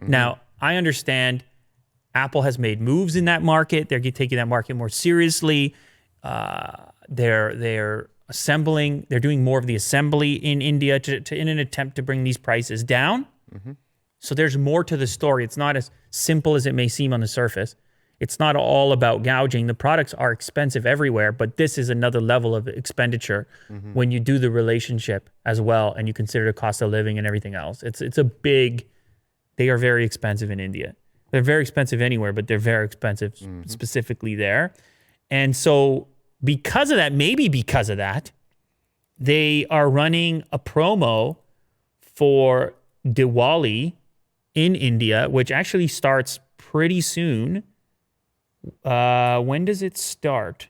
Now, I understand Apple has made moves in that market. They're taking that market more seriously. They're assembling. They're doing more of the assembly in India in an attempt to bring these prices down. So there's more to the story. It's not as simple as it may seem on the surface. It's not all about gouging. The products are expensive everywhere, but this is another level of expenditure when you do the relationship as well and you consider the cost of living and everything else. It's a big, they are very expensive in India. They're very expensive anywhere, but they're very expensive specifically there. And so because of that, maybe because of that, they are running a promo for Diwali in India, which actually starts pretty soon. When does it start?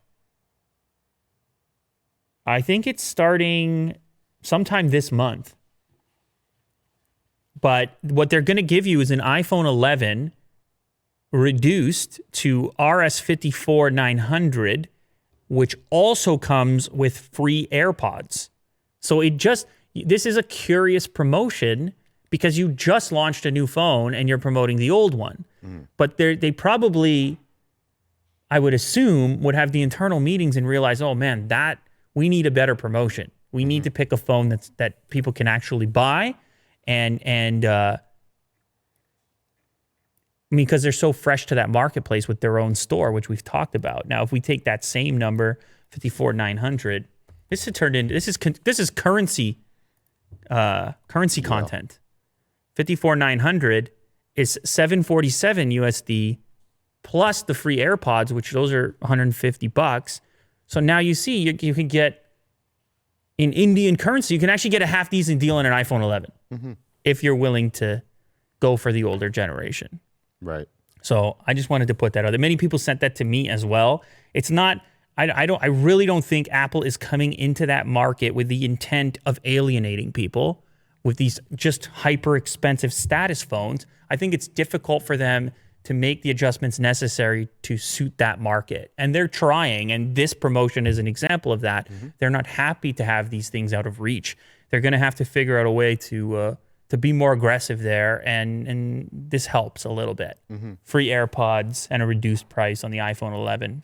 I think it's starting sometime this month. But what they're going to give you is an iPhone 11 reduced to RS54 900, which also comes with free AirPods. So this is a curious promotion because you just launched a new phone and you're promoting the old one. But they probably, I would assume, would have the internal meetings and realize, oh man, we need a better promotion. We need to pick a phone that people can actually buy and because they're so fresh to that marketplace with their own store, which we've talked about. Now, if we take that same number, 54,900, this is currency content. 54,900 is 747 USD plus the free AirPods, which those are $150. So now you see you can get in Indian currency, you can actually get a half decent deal on an iPhone 11 if you're willing to go for the older generation. Right. So I just wanted to put that out there. Many people sent that to me as well. It's not. I really don't think Apple is coming into that market with the intent of alienating people with these just hyper expensive status phones. I think it's difficult for them to make the adjustments necessary to suit that market. And they're trying, and this promotion is an example of that. They're not happy to have these things out of reach. They're going to have to figure out a way to be more aggressive there, and this helps a little bit. Free AirPods and a reduced price on the iPhone 11.